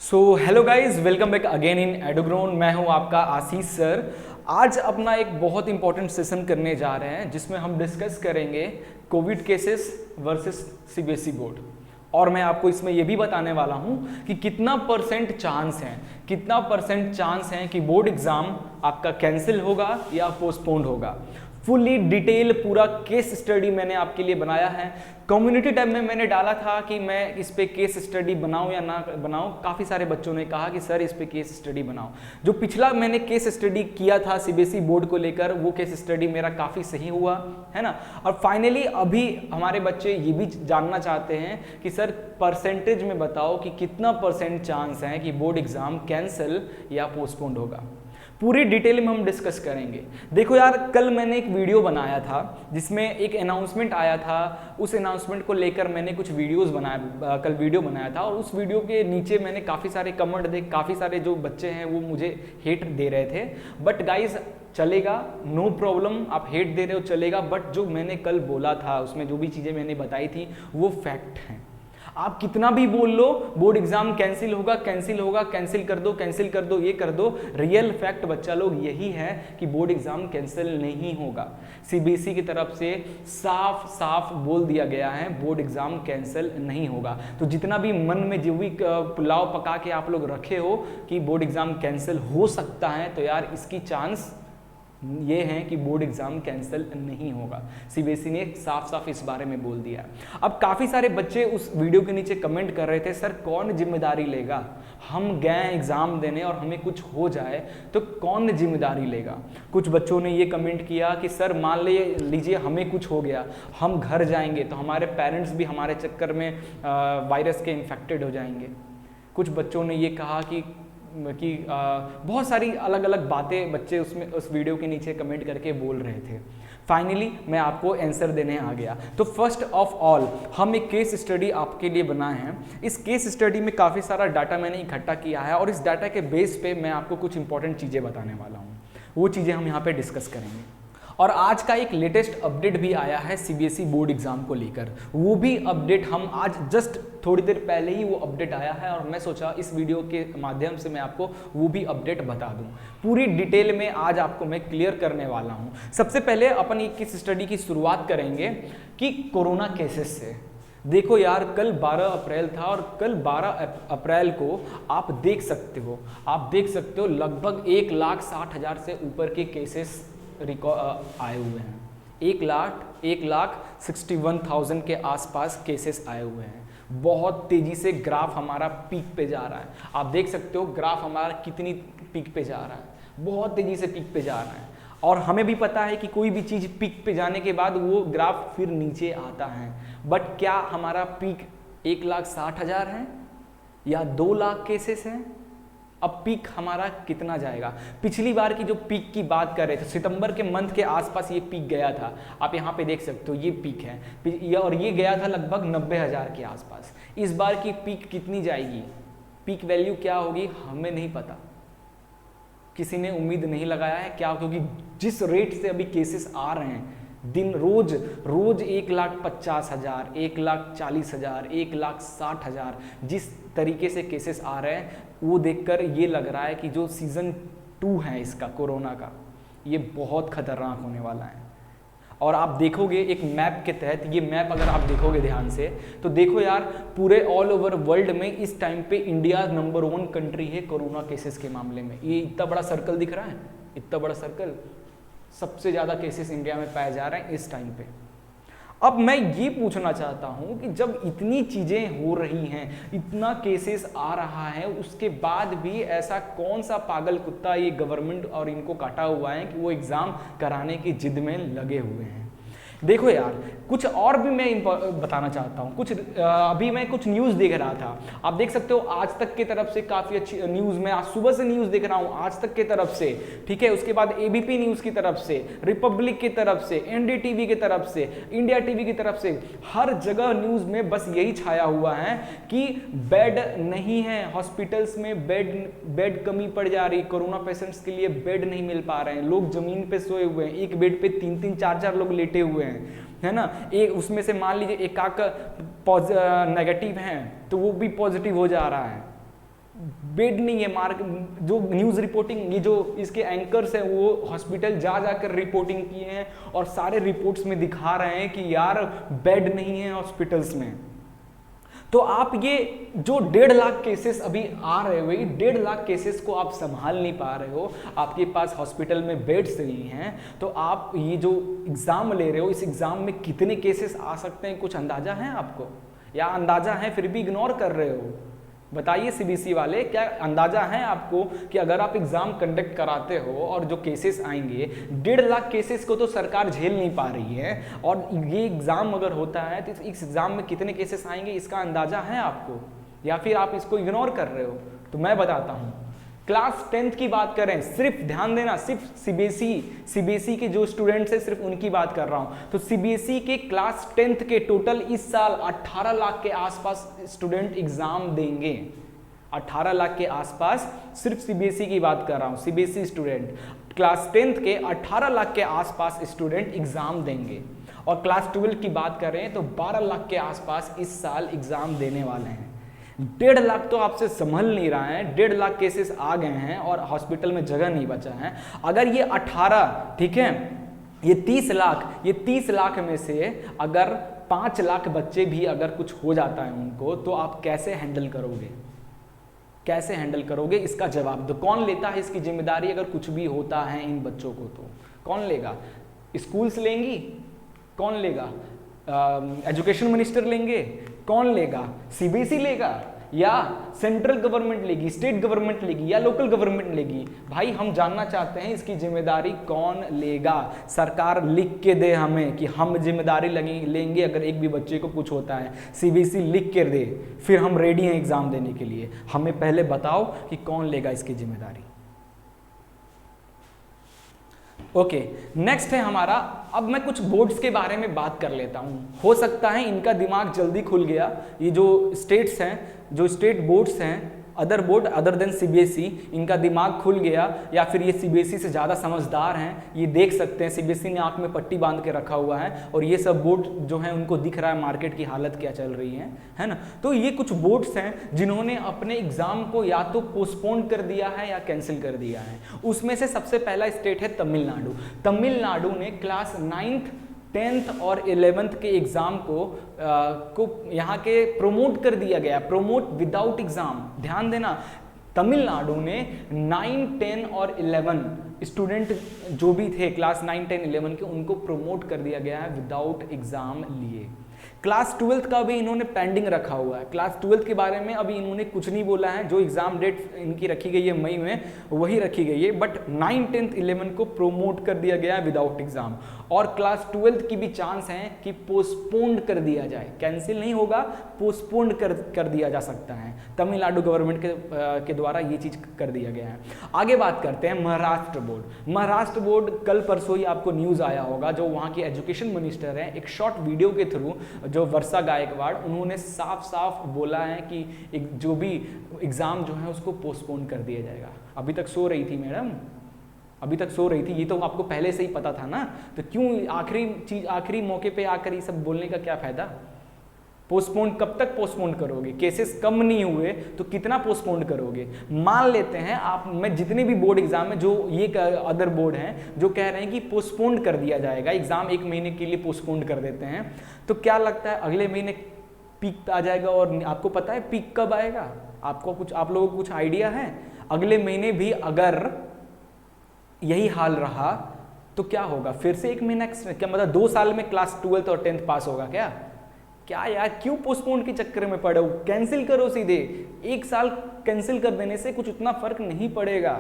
So hello guys, welcome back again in एडोग्रोन। मैं हूं आपका आशीष सर। आज अपना एक बहुत इंपॉर्टेंट सेशन करने जा रहे हैं जिसमें हम डिस्कस करेंगे Covid cases versus CBSE board. और मैं आपको इसमें यह भी बताने वाला हूं कि कितना परसेंट चांस है कि बोर्ड एग्जाम आपका कैंसिल होगा या पोस्टपोन्ड होगा। फुल्ली डिटेल पूरा केस स्टडी मैंने आपके लिए बनाया है। कम्युनिटी टैब में मैंने डाला था कि मैं इस पे केस स्टडी बनाऊं या ना बनाऊं। काफ़ी सारे बच्चों ने कहा कि सर इस पे केस स्टडी बनाओ। जो पिछला मैंने केस स्टडी किया था सीबीएसई बोर्ड को लेकर, वो केस स्टडी मेरा काफ़ी सही हुआ है ना। और फाइनली अभी हमारे बच्चे ये भी जानना चाहते हैं कि सर परसेंटेज में बताओ कि कितना परसेंट चांस है कि बोर्ड एग्जाम कैंसिल या पोस्टपोन्ड होगा। पूरी डिटेल में हम डिस्कस करेंगे। देखो यार, कल मैंने एक वीडियो बनाया था जिसमें एक अनाउंसमेंट आया था। उस अनाउंसमेंट को लेकर मैंने कुछ वीडियोस बनाया, कल वीडियो बनाया था। और उस वीडियो के नीचे मैंने काफ़ी सारे कमेंट देखे, काफ़ी सारे जो बच्चे हैं वो मुझे हेट दे रहे थे। बट गाइज चलेगा, नो प्रॉब्लम, आप हेट दे रहे हो चलेगा। बट जो मैंने कल बोला था उसमें जो भी चीज़ें मैंने बताई थी वो फैक्ट हैं। आप कितना भी बोल लो बोर्ड एग्जाम कैंसिल होगा, कैंसिल कर दो, ये कर दो, रियल फैक्ट बच्चा लोग यही है कि बोर्ड एग्जाम कैंसिल नहीं होगा। सीबीएसई की तरफ से साफ साफ बोल दिया गया है बोर्ड एग्जाम कैंसिल नहीं होगा। तो जितना भी मन में जो भी पुलाव पका के आप लोग रखे हो कि बोर्ड एग्जाम कैंसिल हो सकता है, तो यार इसकी चांस ये है कि बोर्ड एग्जाम कैंसिल नहीं होगा। सीबीएसई ने साफ साफ इस बारे में बोल दिया। अब काफ़ी सारे बच्चे उस वीडियो के नीचे कमेंट कर रहे थे, सर कौन जिम्मेदारी लेगा, हम गए एग्ज़ाम देने और हमें कुछ हो जाए तो कौन जिम्मेदारी लेगा। कुछ बच्चों ने ये कमेंट किया कि सर मान लीजिए हमें कुछ हो गया, हम घर जाएंगे तो हमारे पेरेंट्स भी हमारे चक्कर में वायरस के इन्फेक्टेड हो जाएंगे। कुछ बच्चों ने ये कहा कि बहुत सारी अलग अलग बातें बच्चे उसमें उस वीडियो के नीचे कमेंट करके बोल रहे थे। फाइनली मैं आपको आंसर देने आ गया। तो फर्स्ट ऑफ ऑल हम एक केस स्टडी आपके लिए बनाए हैं। इस केस स्टडी में काफ़ी सारा डाटा मैंने इकट्ठा किया है और इस डाटा के बेस पे मैं आपको कुछ इंपॉर्टेंट चीज़ें बताने वाला हूँ। वो चीज़ें हम यहाँ पे डिस्कस करेंगे। और आज का एक लेटेस्ट अपडेट भी आया है सीबीएसई बोर्ड एग्जाम को लेकर। वो भी अपडेट हम आज जस्ट थोड़ी देर पहले ही वो अपडेट आया है और मैं सोचा इस वीडियो के माध्यम से मैं आपको वो भी अपडेट बता दूं। पूरी डिटेल में आज आपको मैं क्लियर करने वाला हूं। सबसे पहले अपन किस स्टडी की शुरुआत करेंगे कि कोरोना केसेस से। देखो यार, कल 12 अप्रैल था और कल 12 अप्रैल को आप देख सकते हो लगभग 1,60,000 से ऊपर के केसेस आए हुए हैं। 1,61,000 के आसपास केसेस आए हुए हैं। बहुत तेजी से ग्राफ हमारा पीक पे जा रहा है। आप देख सकते हो ग्राफ हमारा कितनी पीक पे जा रहा है, बहुत तेजी से पीक पे जा रहा है। और हमें भी पता है कि कोई भी चीज़ पीक पे जाने के बाद वो ग्राफ फिर नीचे आता है। बट क्या हमारा पीक 1,60,000 है या 2 लाख केसेस हैं? अब पीक हमारा कितना जाएगा? पिछली बार की जो पीक की बात कर रहे थे, सितंबर के मंथ के आसपास ये पीक गया था। आप यहाँ पे देख सकते हो ये पीक है और ये गया था लगभग 90,000 के आसपास। इस बार की पीक कितनी जाएगी, पीक वैल्यू क्या होगी, हमें नहीं पता। किसी ने उम्मीद नहीं लगाया है। क्या? क्योंकि जिस रेट से अभी केसेस आ रहे हैं, दिन रोज 1,50,000, 1,40,000, 1,60,000 जिस तरीके से केसेस आ रहे हैं, वो देखकर ये लग रहा है कि जो सीजन 2 है इसका कोरोना का, ये बहुत खतरनाक होने वाला है। और आप देखोगे एक मैप के तहत, ये मैप अगर आप देखोगे ध्यान से तो देखो यार, पूरे ऑल ओवर वर्ल्ड में इस टाइम पे इंडिया नंबर 1 कंट्री है कोरोना केसेस के मामले में। ये इतना बड़ा सर्कल दिख रहा है, इतना बड़ा सर्कल, सबसे ज़्यादा केसेस इंडिया में पाए जा रहे हैं इस टाइम पे। अब मैं ये पूछना चाहता हूं कि जब इतनी चीज़ें हो रही हैं, इतना केसेस आ रहा है, उसके बाद भी ऐसा कौन सा पागल कुत्ता ये गवर्नमेंट और इनको काटा हुआ है कि वो एग्ज़ाम कराने की जिद में लगे हुए हैं। देखो यार, कुछ और भी मैं बताना चाहता हूँ। अभी मैं कुछ न्यूज़ देख रहा था। आप देख सकते हो आज तक की तरफ से काफ़ी अच्छी न्यूज़, मैं आज सुबह से न्यूज़ देख रहा हूँ आज तक की तरफ से, ठीक है। उसके बाद एबीपी न्यूज़ की तरफ से, रिपब्लिक की तरफ से, एनडीटीवी की तरफ से, इंडिया टीवी की तरफ से, हर जगह न्यूज़ में बस यही छाया हुआ है कि बेड नहीं है, हॉस्पिटल्स में बेड कमी पड़ जा रही, कोरोना पेशेंट्स के लिए बेड नहीं मिल पा रहे हैं, लोग ज़मीन पे सोए हुए हैं, एक बेड पे 3-3, 4-4 लोग लेटे हुए हैं, है ना। एक उसमें से मान लीजिए एक नेगेटिव हैं तो वो भी पॉजिटिव हो जा रहा है। बेड नहीं है। मार्क जो न्यूज़ रिपोर्टिंग, ये जो इसके एंकर्स हैं वो हॉस्पिटल जा जाकर रिपोर्टिंग किए हैं और सारे रिपोर्ट्स में दिखा रहे हैं कि यार बेड नहीं है हॉस्पिटल्स में। तो आप ये जो 1.5 लाख केसेस अभी आ रहे हो, ये 1.5 लाख केसेस को आप संभाल नहीं पा रहे हो, आपके पास हॉस्पिटल में बेड्स नहीं हैं, तो आप ये जो एग्ज़ाम ले रहे हो, इस एग्ज़ाम में कितने केसेस आ सकते हैं, कुछ अंदाजा है आपको? या अंदाजा है फिर भी इग्नोर कर रहे हो? बताइए सीबीएसई वाले, क्या अंदाजा है आपको कि अगर आप एग्जाम कंडक्ट कराते हो और जो केसेस आएंगे, 1.5 लाख केसेस को तो सरकार झेल नहीं पा रही है, और ये एग्जाम अगर होता है तो इस एग्जाम में कितने केसेस आएंगे इसका अंदाजा है आपको, या फिर आप इसको इग्नोर कर रहे हो? तो मैं बताता हूँ। क्लास 10th की बात करें, सिर्फ ध्यान देना, सिर्फ सीबीएसई के जो स्टूडेंट्स हैं सिर्फ उनकी बात कर रहा हूं। तो सीबीएसई के क्लास 10th के टोटल इस साल 18 लाख के आसपास स्टूडेंट एग्जाम देंगे। 18 लाख के आसपास, सिर्फ सीबीएसई की बात कर रहा हूं। सीबीएसई स्टूडेंट क्लास 10th के 18 लाख के आसपास स्टूडेंट एग्जाम देंगे, और क्लास 12 की बात करें तो 12 लाख के आसपास इस साल एग्जाम देने वाले हैं। 1.5 लाख तो आपसे संभल नहीं रहा है, 1.5 लाख केसेस आ गए हैं और हॉस्पिटल में जगह नहीं बचा है। अगर ये 18, ठीक है, ये 30 लाख में से अगर 5 लाख बच्चे भी अगर कुछ हो जाता है उनको, तो आप कैसे हैंडल करोगे? कैसे हैंडल करोगे? इसका जवाब दो। कौन लेता है इसकी जिम्मेदारी अगर कुछ भी होता है इन बच्चों को? तो कौन लेगा? स्कूल्स लेंगी? कौन लेगा? एजुकेशन मिनिस्टर लेंगे? कौन लेगा? सीबीएसई लेगा, या सेंट्रल गवर्नमेंट लेगी, स्टेट गवर्नमेंट लेगी, या लोकल गवर्नमेंट लेगी? भाई हम जानना चाहते हैं इसकी जिम्मेदारी कौन लेगा। सरकार लिख के दे हमें कि हम जिम्मेदारी लेंगे अगर एक भी बच्चे को कुछ होता है। सीबीएसई लिख के दे, फिर हम रेडी हैं एग्जाम देने के लिए। हमें पहले बताओ कि कौन लेगा इसकी जिम्मेदारी। ओके, नेक्स्ट है हमारा, अब मैं कुछ बोर्ड्स के बारे में बात कर लेता हूँ। हो सकता है इनका दिमाग जल्दी खुल गया, ये जो स्टेट्स हैं, जो स्टेट बोर्ड्स हैं, other board other than CBSE, इनका दिमाग खुल गया, या फिर ये सीबीएसई से ज़्यादा समझदार हैं। ये देख सकते हैं सीबीएसई ने आंख में पट्टी बांध के रखा हुआ है, और ये सब बोर्ड जो हैं उनको दिख रहा है मार्केट की हालत क्या चल रही है ना। तो ये कुछ बोर्ड्स हैं जिन्होंने अपने एग्जाम को या तो पोस्टपोन कर दिया है या कैंसिल कर दिया है। उसमें से सबसे पहला स्टेट है तमिलनाडु। तमिलनाडु ने क्लास 9th 10th और 11th के एग्जाम को यहाँ के प्रोमोट कर दिया गया, प्रोमोट विदाउट एग्जाम। ध्यान देना, तमिलनाडु ने 9, 10 और 11 स्टूडेंट जो भी थे क्लास 9, 10, 11 के, उनको प्रोमोट कर दिया गया है विदाउट एग्जाम लिए। क्लास 12th का भी इन्होंने पेंडिंग रखा हुआ है। क्लास 12th के बारे में अभी इन्होंने कुछ नहीं बोला है, जो एग्जाम डेट इनकी रखी गई है मई में वही रखी गई है, बट 9, 10, 11 को प्रोमोट कर दिया गया है विदाउट एग्जाम। और क्लास 12th की भी चांस है कि पोस्टपोन्ड कर दिया जाए, कैंसिल नहीं होगा, पोस्टपोन्ड कर दिया जा सकता है। तमिलनाडु गवर्नमेंट के द्वारा ये चीज़ कर दिया गया है। आगे बात करते हैं महाराष्ट्र बोर्ड। महाराष्ट्र बोर्ड, कल परसों ही आपको न्यूज़ आया होगा, जो वहाँ के एजुकेशन मिनिस्टर हैं, एक शॉर्ट वीडियो के थ्रू, जो वर्षा गायकवाड़, उन्होंने साफ साफ बोला है कि जो भी एग्ज़ाम जो है उसको पोस्टपोन कर दिया जाएगा। अभी तक सो रही थी मैडम, अभी तक सो रही थी, ये तो आपको पहले से ही पता था ना, तो क्यों आखिरी मौके पे आकर ये सब बोलने का क्या फ़ायदा? पोस्टपोन कब तक पोस्टपोन करोगे? केसेस कम नहीं हुए तो कितना पोस्टपोन करोगे? मान लेते हैं आप, मैं जितने भी बोर्ड एग्जाम में जो ये अदर बोर्ड हैं जो कह रहे हैं कि पोस्टपोन कर दिया जाएगा, एग्जाम 1 महीने के लिए पोस्टपोन कर देते हैं, तो क्या लगता है अगले महीने पीक आ जाएगा? और आपको पता है पीक कब आएगा? आप लोगों को कुछ आइडिया है? अगले महीने भी अगर यही हाल रहा तो क्या होगा? फिर से 1 महीना, क्या मतलब 2 साल में क्लास 12th और 10th पास होगा क्या यार? क्यों पोस्टपोन के चक्कर में पड़े हो? कैंसिल करो सीधे। 1 साल कैंसिल कर देने से कुछ उतना फर्क नहीं पड़ेगा।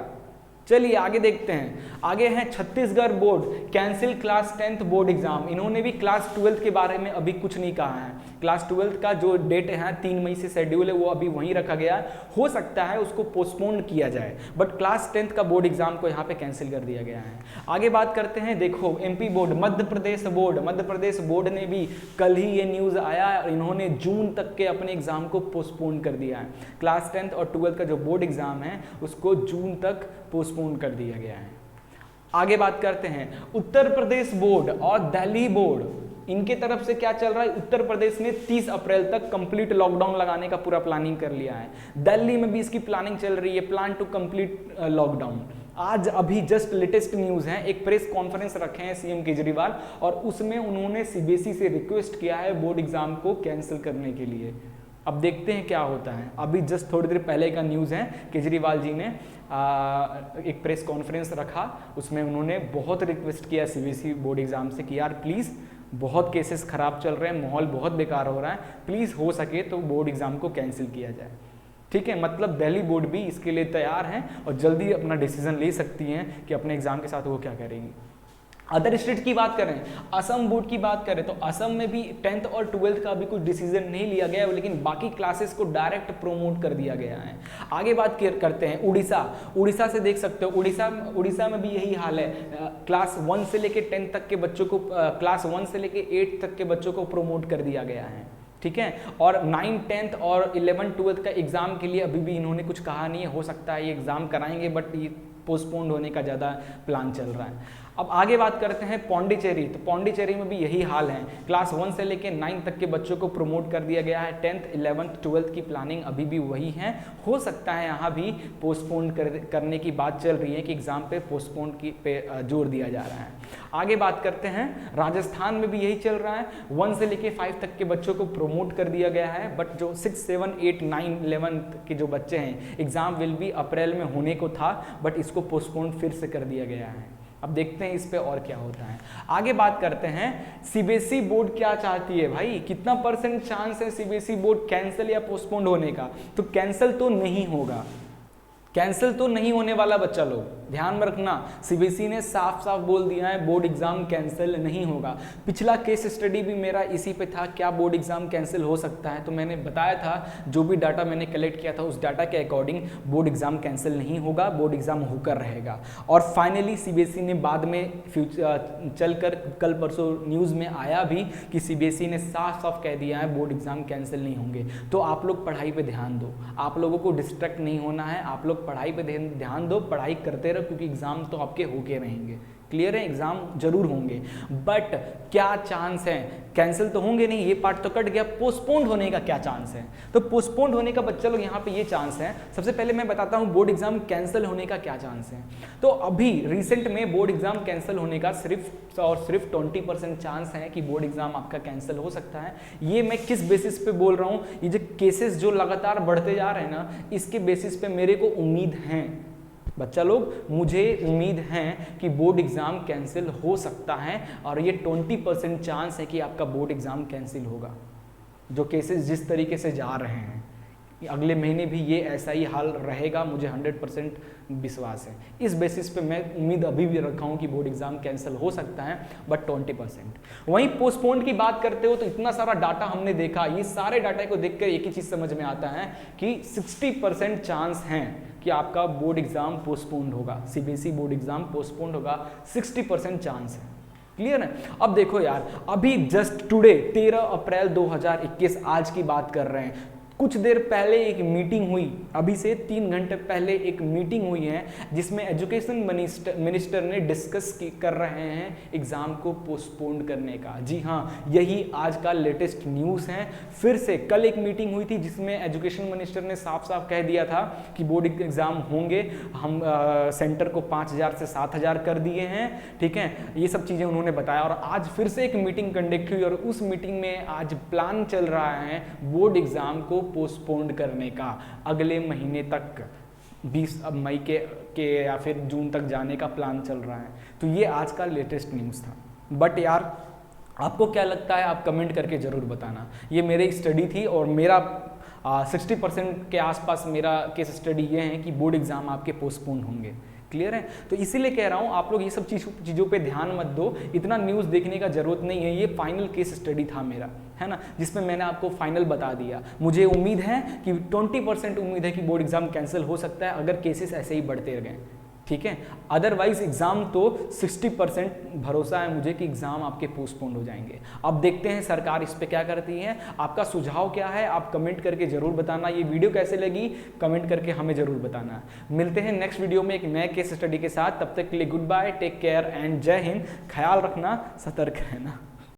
चलिए आगे देखते हैं। आगे है Chhattisgarh board, cancel class 10th board exam. इन्होंने भी क्लास 12th के बारे में अभी कुछ नहीं कहा है। क्लास 12th का जो डेट है 3 मई से शेड्यूल है वो अभी वहीं रखा गया है, हो सकता है उसको पोस्टपोन किया जाए, बट क्लास 10th का बोर्ड एग्जाम को यहाँ पे कैंसिल कर दिया गया है। आगे बात करते हैं, देखो MP board, Madhya Pradesh board ने भी कल ही ये न्यूज़ आया, इन्होंने जून तक के अपने एग्जाम को पोस्टपोन कर दिया है। क्लास 10th और 12th का जो बोर्ड एग्जाम है उसको जून तक पोस्टपोन कर दिया गया है। आगे बात करते हैं उत्तर प्रदेश बोर्ड और दिल्ली बोर्ड, इनके तरफ से क्या चल रहा है, उत्तर प्रदेश ने 30 अप्रैल तक कंप्लीट लॉकडाउन लगाने का पूरा प्लानिंग कर लिया है। दिल्ली में भी इसकी प्लानिंग चल रही है, प्लान टू कंप्लीट लॉकडाउन। आज अभी जस्ट लेटेस्ट न्यूज है, एक प्रेस कॉन्फ्रेंस रखे हैं सीएम केजरीवाल और उसमें उन्होंने सीबीएसई से रिक्वेस्ट किया है बोर्ड एग्जाम को कैंसिल करने के लिए। अब देखते हैं क्या होता है। अभी जस्ट थोड़ी देर पहले का न्यूज़ है, केजरीवाल जी ने एक प्रेस कॉन्फ्रेंस रखा, उसमें उन्होंने बहुत रिक्वेस्ट किया सीबीएसई बोर्ड एग्जाम से कि यार प्लीज़, बहुत केसेस खराब चल रहे हैं, माहौल बहुत बेकार हो रहा है, प्लीज़ हो सके तो बोर्ड एग्जाम को कैंसिल किया जाए। ठीक है, मतलब दिल्ली बोर्ड भी इसके लिए तैयार है और जल्दी अपना डिसीजन ले सकती हैं कि अपने एग्जाम के साथ वो क्या करेंगी। अदर स्टेट की बात करें, असम बोर्ड की बात करें तो असम में भी 10th और 12th का अभी कुछ डिसीजन नहीं लिया गया है, लेकिन बाकी क्लासेस को डायरेक्ट प्रोमोट कर दिया गया है। आगे बात करते हैं उड़ीसा से देख सकते हो, उड़ीसा में भी यही हाल है। क्लास 1 से लेके 10 तक के बच्चों को, क्लास 1 से लेके 8 तक के बच्चों को प्रोमोट कर दिया गया है। ठीक है, और 9, 10th और 11, 12th का एग्जाम के लिए अभी भी इन्होंने कुछ कहा नहीं है, हो सकता है ये एग्जाम कराएंगे बट ये पोस्टपोन्ड होने का ज़्यादा प्लान चल रहा है। अब आगे बात करते हैं पौंडीचेरी, तो पौंडीचेरी में भी यही हाल है, क्लास 1 से लेकर 9 तक के बच्चों को प्रमोट कर दिया गया है। 10th, 11th, 12th की प्लानिंग अभी भी वही है, हो सकता है यहाँ भी पोस्टपोन करने की बात चल रही है कि एग्जाम पे पोस्टपोन पे जोर दिया जा रहा है। आगे बात करते हैं, राजस्थान में भी यही चल रहा है, 1 से लेके 5 तक के बच्चों को प्रमोट कर दिया गया है, बट जो 6, 7, 8, 9, 11 के जो बच्चे हैं, एग्जाम विल भी अप्रैल में होने को था बट इसको पोस्टपोन फिर से कर दिया गया है। अब देखते हैं इस पे और क्या होता है। आगे बात करते हैं, सीबीएसई बोर्ड क्या चाहती है भाई, कितना % चांस है सीबीएसई बोर्ड कैंसिल या पोस्टपोन होने का? तो कैंसिल तो नहीं होगा, कैंसिल तो नहीं होने वाला बच्चा लोग, ध्यान में रखना। सीबीएसई ने साफ साफ बोल दिया है बोर्ड एग्जाम कैंसिल नहीं होगा। पिछला केस स्टडी भी मेरा इसी पे था, क्या बोर्ड एग्जाम कैंसिल हो सकता है, तो मैंने बताया था जो भी डाटा मैंने कलेक्ट किया था उस डाटा के अकॉर्डिंग बोर्ड एग्जाम कैंसिल नहीं होगा, बोर्ड एग्जाम होकर रहेगा। और फाइनली सीबीएसई ने बाद में चलकर कल परसों न्यूज़ में आया भी कि सीबीएसई ने साफ साफ कह दिया है बोर्ड एग्जाम कैंसिल नहीं होंगे। तो आप लोग पढ़ाई पे ध्यान दो, आप लोगों को डिस्ट्रैक्ट नहीं होना है, आप लोग पढ़ाई पे ध्यान दो, पढ़ाई करते रहो, क्योंकि एग्जाम तो आपके होके रहेंगे। क्लियर है, एग्जाम जरूर होंगे, बट क्या चांस है, कैंसिल तो होंगे नहीं, ये पार्ट तो कट गया। पोस्टपोन्ड होने का क्या चांस है? तो पोस्टपोन्ड होने का बच्चा लोग यहाँ पे ये चांस है। सबसे पहले मैं बताता हूँ बोर्ड एग्जाम कैंसिल होने का क्या चांस है। तो अभी रिसेंट में बोर्ड एग्जाम कैंसिल होने का सिर्फ और सिर्फ 20% चांस है कि बोर्ड एग्जाम आपका कैंसिल हो सकता है। ये मैं किस बेसिस पे बोल रहा हूँ, ये जो केसेस जो लगातार बढ़ते जा रहे हैं ना, इसके बेसिस पे मेरे को उम्मीद है बच्चा लोग, मुझे उम्मीद है कि बोर्ड एग्जाम कैंसिल हो सकता है, और ये 20% चांस है कि आपका बोर्ड एग्जाम कैंसिल होगा। जो केसेस जिस तरीके से जा रहे हैं, अगले महीने भी ये ऐसा ही हाल रहेगा, मुझे 100% विश्वास है। इस बेसिस पे मैं उम्मीद अभी भी रखा हूँ कि बोर्ड एग्जाम कैंसिल हो सकता है, बट 20%। वहीं पोस्टपोन्ड की बात करते हो तो इतना सारा डाटा हमने देखा, ये सारे डाटा को देखकर एक ही चीज़ समझ में आता है कि 60% चांस हैं कि आपका बोर्ड एग्जाम पोस्टपोन्ड होगा, सीबीएसई बोर्ड एग्जाम पोस्टपोन्ड होगा, 60% चांस है। क्लियर है? अब देखो यार, अभी जस्ट टुडे 13 अप्रैल 2021 आज की बात कर रहे हैं, कुछ देर पहले एक मीटिंग हुई, अभी से 3 घंटे पहले एक मीटिंग हुई है जिसमें एजुकेशन मिनिस्टर ने डिस्कस कर रहे हैं एग्जाम को पोस्टपोन करने का। जी हाँ, यही आज का लेटेस्ट न्यूज़ है। फिर से कल एक मीटिंग हुई थी जिसमें एजुकेशन मिनिस्टर ने साफ साफ कह दिया था कि बोर्ड एग्जाम होंगे, हम सेंटर को 5000 से 7000 कर दिए हैं। ठीक है, ये सब चीज़ें उन्होंने बताया। और आज फिर से एक मीटिंग कंडक्ट हुई और उस मीटिंग में आज प्लान चल रहा है बोर्ड एग्जाम को पोस्टपोन्ड करने का, अगले महीने तक 20 मई के या फिर जून तक जाने का प्लान चल रहा है। तो ये आज का लेटेस्ट न्यूज़ था। बट यार, आपको क्या लगता है आप कमेंट करके ज़रूर बताना। ये मेरी स्टडी थी और मेरा 60% के आसपास मेरा केस स्टडी ये है कि बोर्ड एग्ज़ाम आपके पोस्टपोन होंगे। क्लियर है? तो इसीलिए कह रहा हूँ आप लोग ये सब चीज़ों पे ध्यान मत दो, इतना न्यूज़ देखने का ज़रूरत नहीं है। ये फाइनल केस स्टडी था मेरा, है ना, जिसमें मैंने आपको फाइनल बता दिया। मुझे उम्मीद है कि 20% उम्मीद है कि बोर्ड एग्जाम कैंसिल हो सकता है अगर केसेस ऐसे ही बढ़ते गए। ठीक है, अदरवाइज एग्जाम तो 60% भरोसा है मुझे कि एग्जाम आपके पोस्टपोन हो जाएंगे। अब देखते हैं सरकार इस पे क्या करती है। आपका सुझाव क्या है आप कमेंट करके जरूर बताना। ये वीडियो कैसे लगी कमेंट करके हमें जरूर बताना। मिलते हैं नेक्स्ट वीडियो में एक नए केस स्टडी के साथ। तब तक के लिए goodbye, take care and जय हिंद। ख्याल रखना, सतर्क रहना।